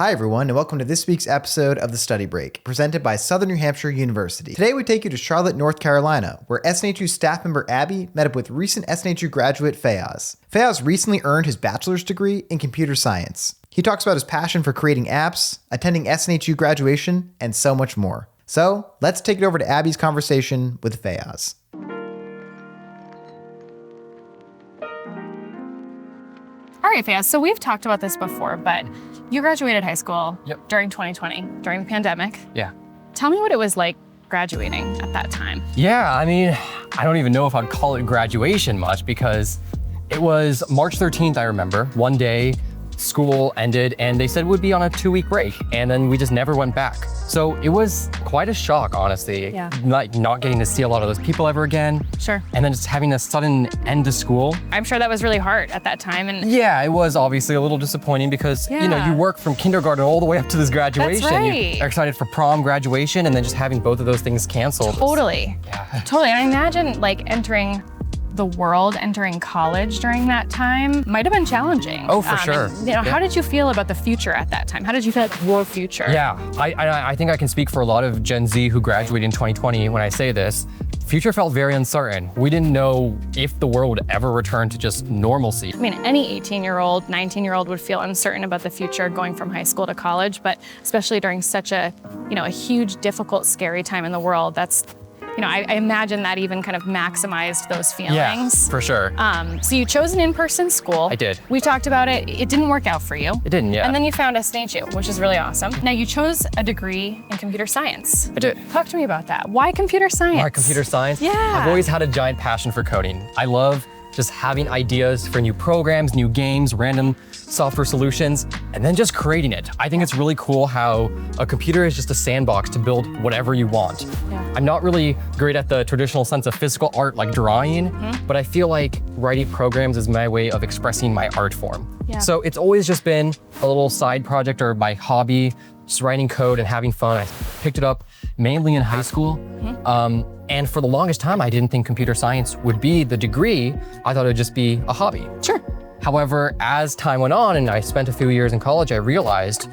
Hi everyone, and welcome to this week's episode of The Study Break, presented by Southern New Hampshire University. Today we take you to Charlotte, North Carolina, where SNHU staff member Abby met up with recent SNHU graduate Fayaz. Fayaz recently earned his bachelor's degree in computer science. He talks about his passion for creating apps, attending SNHU graduation, and so much more. So, let's take it over to Abby's conversation with Fayaz. All right, Fayaz, so we've talked about this before, but you graduated high school during 2020, during the pandemic. Yeah. Tell me what it was like graduating at that time. Yeah, I mean, I don't even know if I'd call it graduation much because it was March 13th, I remember. One day, school ended and they said we'd be on a 2-week break, and then we just never went back. So it was quite a shock, honestly. Yeah. Like not getting to see a lot of those people ever again. Sure. And then just having a sudden end to school. I'm sure that was really hard at that time. And yeah, it was obviously a little disappointing because, you know, you work from kindergarten all the way up to this graduation. That's right. You're excited for prom, graduation, and then just having both of those things canceled. Totally. Yeah. Totally. And I imagine like entering the world, entering college during that time might have been challenging. Oh, for sure. And, you know, how did you feel about the future at that time? How did you feel about your future? Yeah, I think I can speak for a lot of Gen Z who graduated in 2020 when I say this. Future felt very uncertain. We didn't know if the world would ever return to just normalcy. I mean, any 18-year-old, 19-year-old would feel uncertain about the future going from high school to college, but especially during such a, you know, a huge, difficult, scary time in the world, that's, you know, I imagine that even kind of maximized those feelings. Yeah, for sure. So you chose an in-person school. I did. We talked about it. It didn't work out for you. It didn't, yeah. And then you found SNHU, which is really awesome. Now you chose a degree in computer science. I did. Talk to me about that. Why computer science? Why computer science? Yeah. I've always had a giant passion for coding. I love just having ideas for new programs, new games, random software solutions, and then just creating it. I think it's really cool how a computer is just a sandbox to build whatever you want. Yeah. I'm not really great at the traditional sense of physical art like drawing, but I feel like writing programs is my way of expressing my art form. Yeah. So it's always just been a little side project or my hobby, just writing code and having fun. I picked it up mainly in high school. And for the longest time, I didn't think computer science would be the degree. I thought it would just be a hobby. Sure. However, as time went on and I spent a few years in college, I realized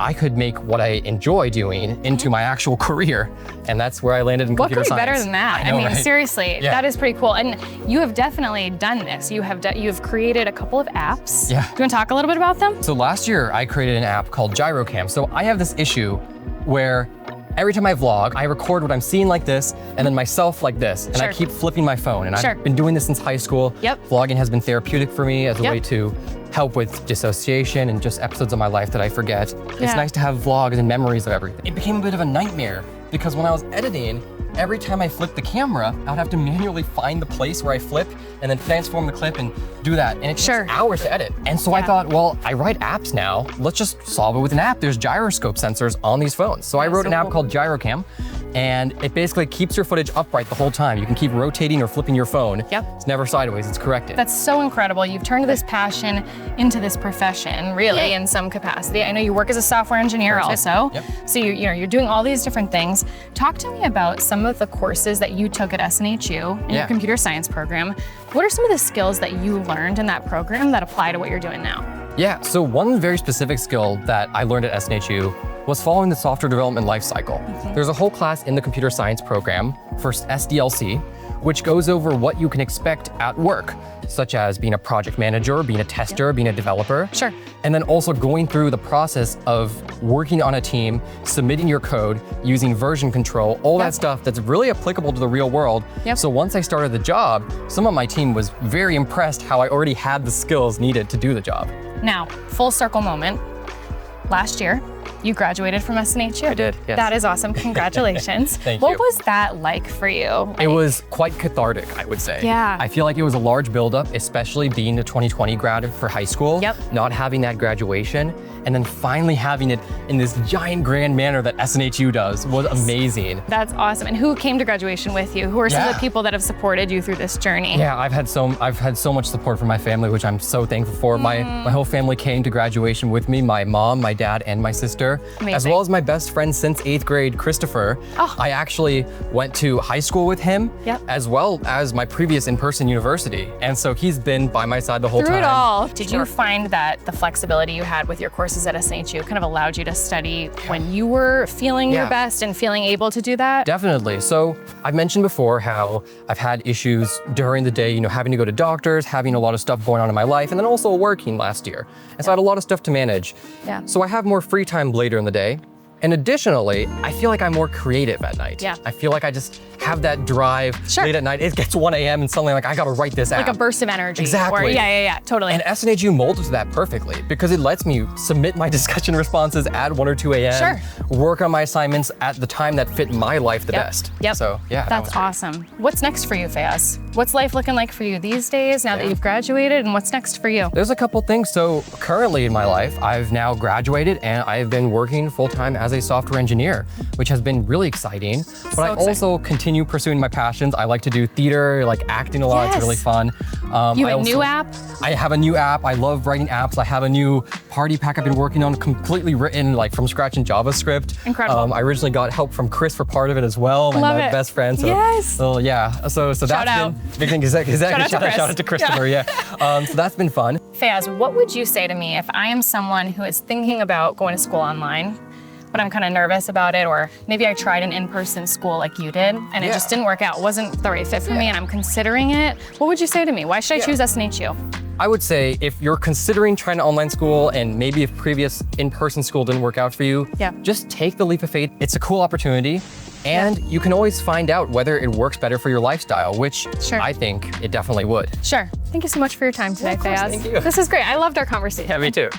I could make what I enjoy doing into my actual career. And that's where I landed in computer science. What could be better than that? I know, mean, right? seriously, Yeah. that is pretty cool. And you have definitely done this. You have created a couple of apps. Yeah. Do you want to talk a little bit about them? So last year, I created an app called GyroCam. So I have this issue where every time I vlog, I record what I'm seeing like this, and then myself like this, and I keep flipping my phone. And I've been doing this since high school. Yep. Vlogging has been therapeutic for me as a way to help with dissociation and just episodes of my life that I forget. It's nice to have vlogs and memories of everything. It became a bit of a nightmare because when I was editing, every time I flipped the camera, I would have to manually find the place where I flip and then transform the clip and do that. And it takes hours to edit. And so I thought, well, I write apps now. Let's just solve it with an app. There's gyroscope sensors on these phones. So I wrote an app called GyroCam, and it basically keeps your footage upright the whole time. You can keep rotating or flipping your phone. It's never sideways, it's corrected. That's so incredible. You've turned this passion into this profession, really, in some capacity. I know you work as a software engineer also. So you're doing all these different things. Talk to me about some of the courses that you took at SNHU in your computer science program. What are some of the skills that you learned in that program that apply to what you're doing now? Yeah, so one very specific skill that I learned at SNHU was following the software development lifecycle. There's a whole class in the computer science program, first SDLC, which goes over what you can expect at work, such as being a project manager, being a tester, being a developer. Sure. And then also going through the process of working on a team, submitting your code, using version control, all that stuff that's really applicable to the real world. So once I started the job, some of my team was very impressed how I already had the skills needed to do the job. Now, full circle moment. Last year, you graduated from SNHU. I did, yes. That is awesome. Congratulations. Thank you. What was that like for you? It was quite cathartic, I would say. Yeah. I feel like it was a large buildup, especially being a 2020 grad for high school. Not having that graduation, and then finally having it in this giant grand manner that SNHU does was amazing. That's awesome. And who came to graduation with you? Who are some of the people that have supported you through this journey? Yeah, I've had so much support from my family, which I'm so thankful for. My whole family came to graduation with me, my mom, my dad, and my sister. sister, as Amazing. well as my best friend since 8th grade, Christopher. Oh. I actually went to high school with him, Yep. as well as my previous in-person university. And so he's been by my side the whole Through time. it all. Did you find that the flexibility you had with your courses at SNHU kind of allowed you to study when you were feeling your Yeah. best and feeling able to do that? Definitely. So I've mentioned before how I've had issues during the day, having to go to doctors, having a lot of stuff going on in my life, and then also working last year. And so I had a lot of stuff to manage. Yeah. So I have more free time later in the day. And additionally, I feel like I'm more creative at night. Yeah. I feel like I just have that drive Sure. late at night. It gets 1 a.m. and suddenly I gotta write this Like out. a burst of energy. Exactly. Or, yeah, totally. And SNHU molds that perfectly because it lets me submit my discussion responses at 1 or 2 a.m. Sure. Work on my assignments at the time that fit my life the Yep. best. Yep. So yeah. that That's was great. awesome. What's next for you, Fayaz? What's life looking like for you these days now that you've graduated, and what's next for you? There's a couple things. So currently in my life, I've now graduated and I've been working full-time as a software engineer, which has been really exciting. But I exciting. also continue pursuing my passions. I like to do theater, like acting a lot. Yes. It's really fun. You I have a new also- app? I have a new app. I love writing apps. I have a new party pack I've been working on, completely written like from scratch in JavaScript. Incredible. I originally got help from Chris for part of it as well, my Love it. best friend. So, Yes. So yeah. So that's out. been big thing. Exactly. Shout out to Chris. Shout out to Christopher. Yeah. So that's been fun. Fayaz, what would you say to me if I am someone who is thinking about going to school online, but I'm kind of nervous about it, or maybe I tried an in-person school like you did, and it Yeah. just didn't work out, wasn't the right fit for me, and I'm considering it. What would you say to me? Why should I choose SNHU? I would say if you're considering trying to online school and maybe if previous in-person school didn't work out for you, Yeah. just take the leap of faith. It's a cool opportunity and you can always find out whether it works better for your lifestyle, which Sure. I think it definitely would. Sure. Thank you so much for your time today, Fayaz. Thank you. This is great. I loved our conversation. Yeah, me too.